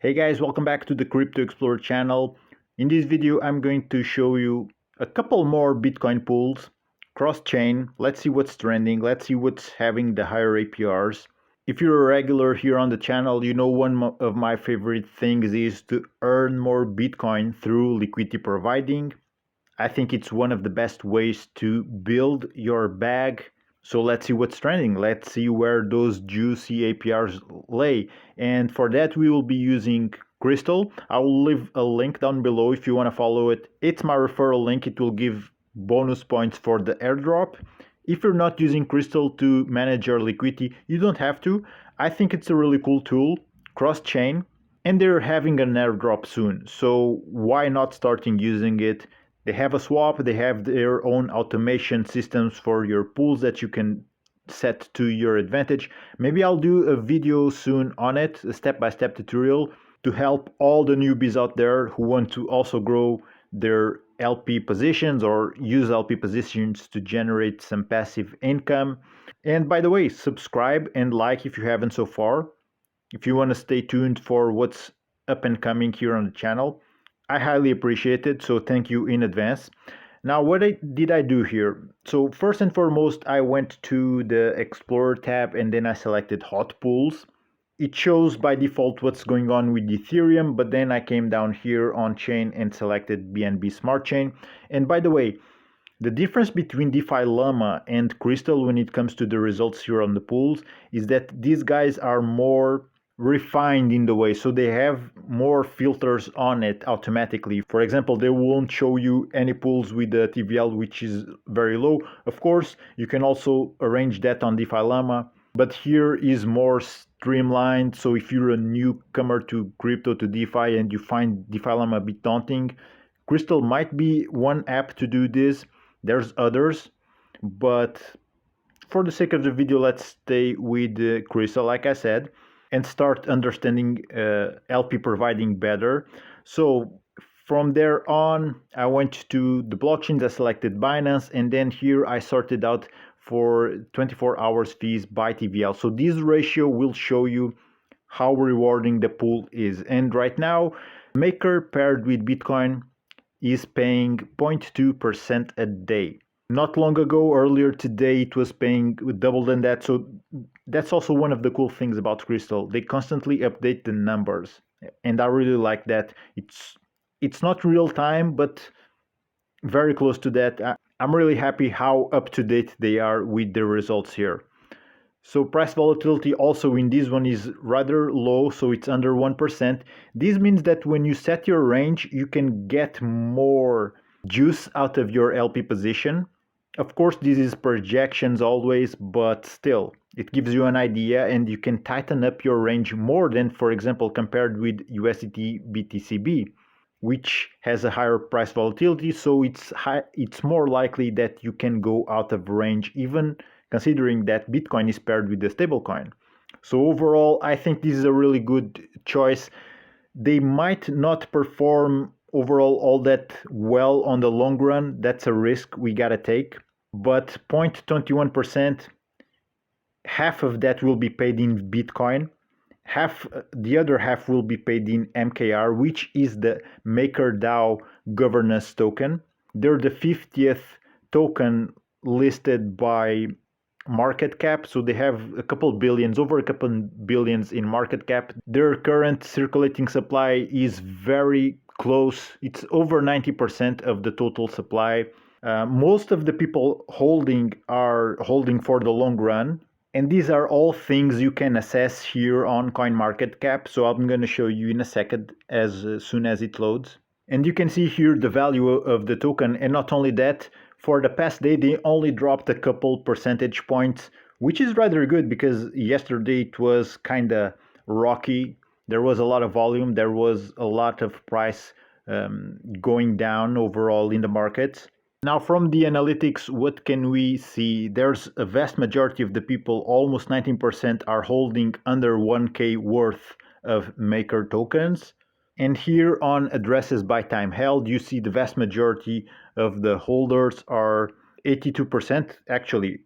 Hey guys, welcome back to the Crypto Explorer channel. In this video, I'm going to show you a couple more Bitcoin pools, cross-chain. Let's see what's trending. Let's see what's having the higher APRs. If you're a regular here on the channel, you know one of my favorite things is to earn more Bitcoin through liquidity providing. I think it's one of the best ways to build your bag. So let's see what's trending. Let's see where those juicy APRs lay. And for that, we will be using Krystal. I will leave a link down below if you want to follow it. It's my referral link. It will give bonus points for the airdrop. If you're not using Krystal to manage your liquidity, you don't have to. I think it's a really cool tool, cross-chain, and they're having an airdrop soon. So why not starting using it? They have a swap, they have their own automation systems for your pools that you can set to your advantage. Maybe I'll do a video soon on it, a step-by-step tutorial to help all the newbies out there who want to also grow their LP positions or use LP positions to generate some passive income. And by the way, subscribe and like if you haven't so far. If you want to stay tuned for what's up and coming here on the channel, I highly appreciate it, so thank you in advance. Now, what did I do here? So first and foremost, I went to the Explorer tab and then I selected Hot Pools. It shows by default what's going on with Ethereum, but then I came down here on chain and selected BNB Smart Chain. And by the way, the difference between DeFi Llama and Krystal when it comes to the results here on the pools is that these guys are more refined in the way, so they have more filters on it automatically. For example, they won't show you any pools with the TVL which is very low. Of course, you can also arrange that on DeFi Llama, but here is more streamlined. So if you're a newcomer to crypto, to DeFi, and you find DeFi Llama a bit daunting, Krystal might be one app to do this. There's others, but for the sake of the video, let's stay with Krystal, like I said, and start understanding LP providing better. So from there on, I went to the blockchains, I selected Binance, and then here I sorted out for 24 hours fees by TVL. So this ratio will show you how rewarding the pool is. And right now, Maker paired with Bitcoin is paying 0.2% a day. Not long ago, earlier today, it was paying double than that. So that's also one of the cool things about Krystal. They constantly update the numbers, and I really like that. It's not real time, but very close to that. I'm really happy how up to date they are with the results here. So price volatility also in this one is rather low, so it's under 1%. This means that when you set your range, you can get more juice out of your LP position. Of course, this is projections always, but still, it gives you an idea and you can tighten up your range more than, for example, compared with USDT BTCB, which has a higher price volatility, so it's more likely that you can go out of range, even considering that Bitcoin is paired with the stablecoin. So overall, I think this is a really good choice. They might not perform overall all that well on the long run. That's a risk we gotta take. But 0.21%, half of that will be paid in Bitcoin. The other half will be paid in MKR, which is the MakerDAO governance token. They're the 50th token listed by market cap, so they have a couple billions, over a couple billions in market cap. Their current circulating supply is very close. It's over 90% of the total supply. Most of the people holding are holding for the long run, and these are all things you can assess here on CoinMarketCap. So I'm going to show you in a second as soon as it loads. And you can see here the value of the token, and not only that, for the past day, they only dropped a couple percentage points, which is rather good because yesterday it was kind of rocky. There was a lot of volume. There was a lot of price going down overall in the markets. Now, from the analytics, what can we see? There's a vast majority of the people, almost 19%, are holding under 1K worth of Maker tokens. And here on addresses by time held, you see the vast majority of the holders are 82% actually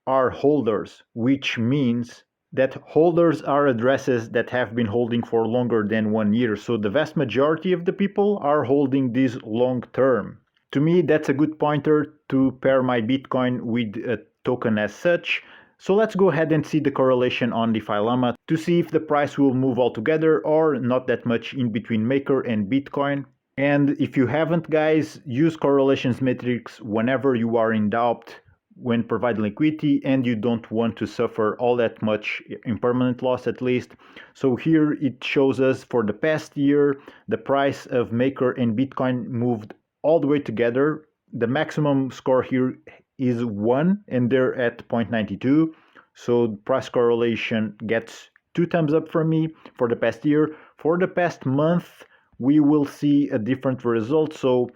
are holders, which means that holders are addresses that have been holding for longer than 1 year. So the vast majority of the people are holding this long term. To me, that's a good pointer to pair my Bitcoin with a token as such. So let's go ahead and see the correlation on DeFi Llama to see if the price will move altogether or not that much in between Maker and Bitcoin. And if you haven't, guys, use correlations metrics whenever you are in doubt when providing liquidity and you don't want to suffer all that much impermanent loss at least. So here it shows us for the past year, the price of Maker and Bitcoin moved all the way together. The maximum score here is 1 and they're at 0.92. So price correlation gets 2 thumbs up from me for the past year. For the past month, we will see a different result. So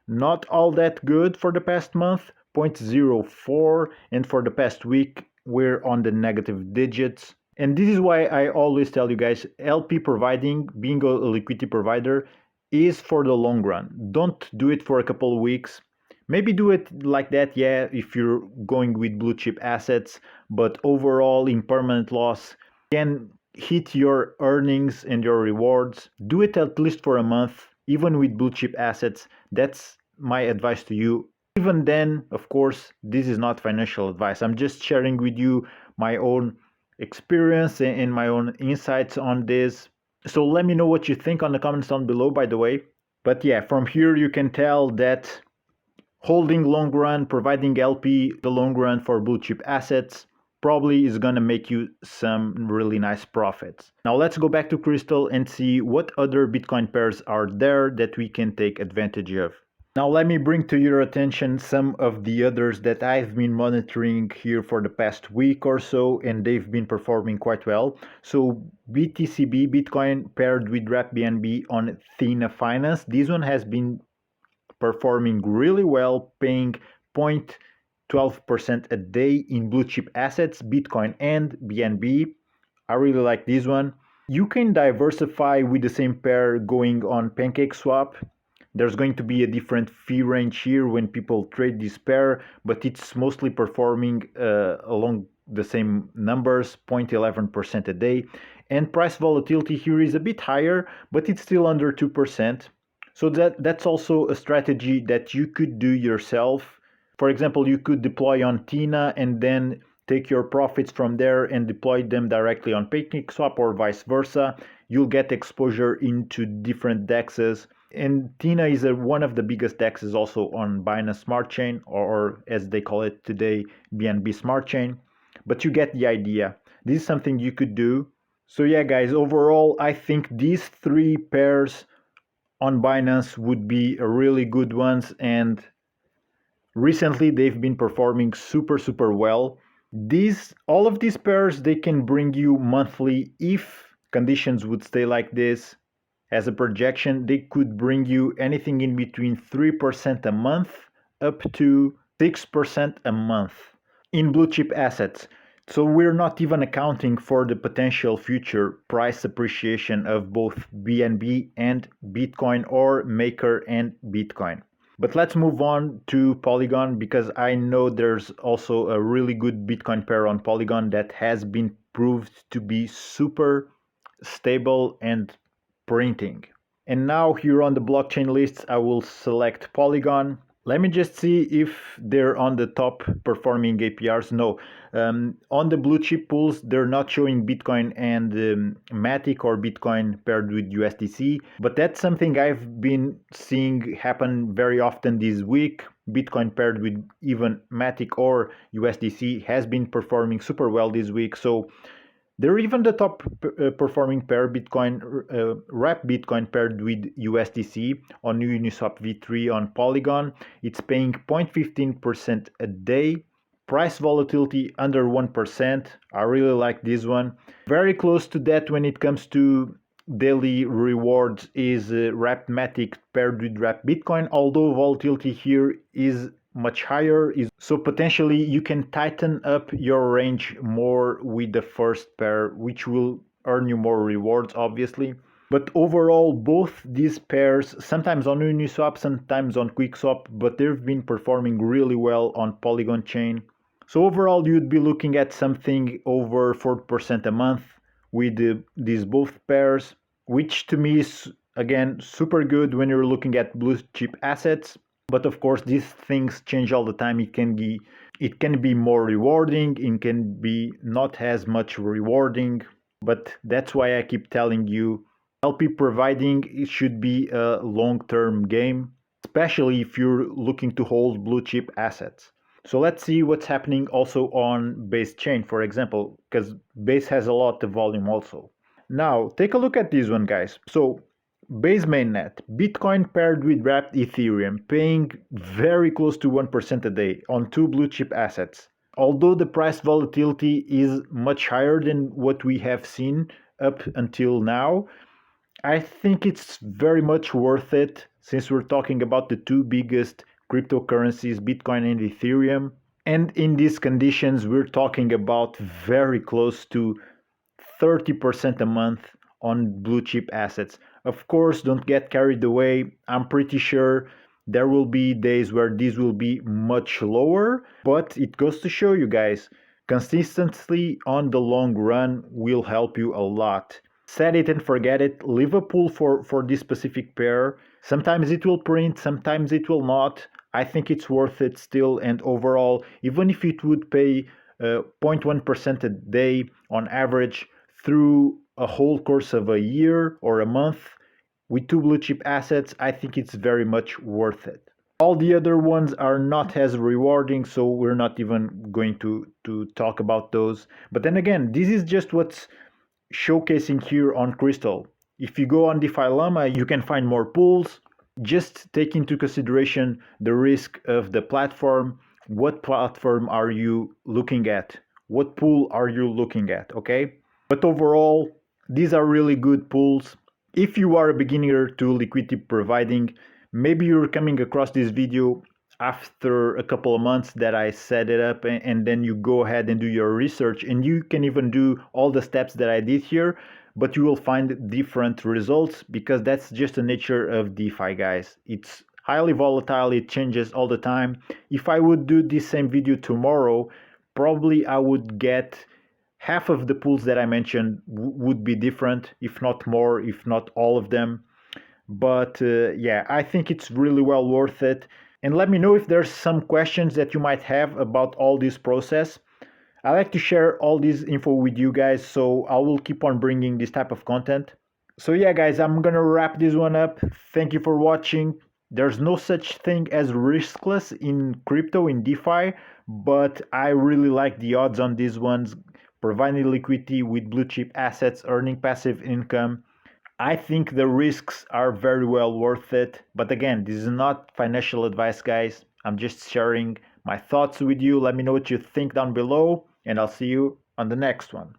not all that good for the past month, 0.04, and for the past week, we're on the negative digits. And this is why I always tell you guys, LP providing, being a liquidity provider, is for the long run. Don't do it for a couple of weeks. Maybe do it like that, yeah, if you're going with blue chip assets, but overall impermanent loss can hit your earnings and your rewards. Do it at least for a month, even with blue chip assets. That's my advice to you. Even then, of course, this is not financial advice. I'm just sharing with you my own experience and my own insights on this. So let me know what you think on the comments down below, by the way. But yeah, from here you can tell that holding long run, providing LP the long run for blue chip assets probably is going to make you some really nice profits. Now let's go back to Krystal and see what other Bitcoin pairs are there that we can take advantage of. Now let me bring to your attention some of the others that I've been monitoring here for the past week or so, and they've been performing quite well. So BTCB, Bitcoin paired with Wrap BNB on Athena Finance. This one has been performing really well, paying 0.12% a day in blue chip assets, Bitcoin and BNB. I really like this one. You can diversify with the same pair going on PancakeSwap. There's going to be a different fee range here when people trade this pair, but it's mostly performing along the same numbers, 0.11% a day. And price volatility here is a bit higher, but it's still under 2%. So that's also a strategy that you could do yourself. For example, you could deploy on Tina and then take your profits from there and deploy them directly on PancakeSwap or vice versa. You'll get exposure into different DEXs. And Tina is one of the biggest DEXs also on Binance Smart Chain, or as they call it today, BNB Smart Chain. But you get the idea. This is something you could do. So yeah, guys, overall, I think these 3 pairs on Binance would be really good ones, and recently they've been performing super well. All of these pairs, they can bring you monthly, if conditions would stay like this. As a projection, they could bring you anything in between 3% a month up to 6% a month in blue chip assets. So we're not even accounting for the potential future price appreciation of both BNB and Bitcoin, or Maker and Bitcoin. But let's move on to Polygon, because I know there's also a really good Bitcoin pair on Polygon that has been proved to be super stable and printing. And now here on the blockchain lists, I will select Polygon. Let me just see if they're on the top performing APRs. No, on the blue chip pools, they're not showing Bitcoin and Matic or Bitcoin paired with USDC, but that's something I've been seeing happen very often this week. Bitcoin paired with even Matic or USDC has been performing super well this week. So they're even the top performing pair, Bitcoin, Wrap Bitcoin paired with USDC on Uniswap V3 on Polygon. It's paying 0.15% a day. Price volatility under 1%. I really like this one. Very close to that when it comes to daily rewards is Wrap Matic paired with Wrap Bitcoin, although volatility here is much higher, so potentially you can tighten up your range more with the first pair, which will earn you more rewards, obviously. But overall, both these pairs, sometimes on Uniswap, sometimes on QuickSwap, but they've been performing really well on Polygon chain. So overall, you'd be looking at something over 4% a month with these both pairs, which to me is again super good when you're looking at blue chip assets. But of course, these things change all the time. It can be more rewarding, it can be not as much rewarding, but that's why I keep telling you LP providing it should be a long-term game, especially if you're looking to hold blue chip assets. So let's see what's happening also on Base chain, for example, because Base has a lot of volume also. Now, take a look at this one, guys. So Base mainnet, Bitcoin paired with wrapped Ethereum, paying very close to 1% a day on two blue chip assets. Although the price volatility is much higher than what we have seen up until now, I think it's very much worth it since we're talking about the two biggest cryptocurrencies, Bitcoin and Ethereum. And in these conditions, we're talking about very close to 30% a month on blue chip assets. Of course, don't get carried away. I'm pretty sure there will be days where these will be much lower, but it goes to show you guys, consistency on the long run will help you a lot. Set it and forget it. Leave a pool for this specific pair. Sometimes it will print, sometimes it will not. I think it's worth it still. And overall, even if it would pay 0.1% a day on average through a whole course of a year or a month with two blue chip assets, I think it's very much worth it. All the other ones are not as rewarding, so we're not even going to talk about those. But then again, this is just what's showcasing here on Krystal. If you go on DeFi Llama, you can find more pools. Just take into consideration the risk of the platform. What platform are you looking at? What pool are you looking at? Okay. But overall, these are really good pools. If you are a beginner to liquidity providing, maybe you're coming across this video after a couple of months that I set it up, and then you go ahead and do your research, and you can even do all the steps that I did here, but you will find different results because that's just the nature of DeFi, guys. It's highly volatile, it changes all the time. If I would do this same video tomorrow, probably I would get half of the pools that I mentioned would be different, if not more, if not all of them. But yeah, I think it's really well worth it. And let me know if there's some questions that you might have about all this process. I like to share all this info with you guys, so I will keep on bringing this type of content. So yeah, guys, I'm gonna wrap this one up. Thank you for watching. There's no such thing as riskless in crypto, in DeFi, but I really like the odds on these ones, providing liquidity with blue chip assets, earning passive income. I think the risks are very well worth it. But again, this is not financial advice, guys. I'm just sharing my thoughts with you. Let me know what you think down below, and I'll see you on the next one.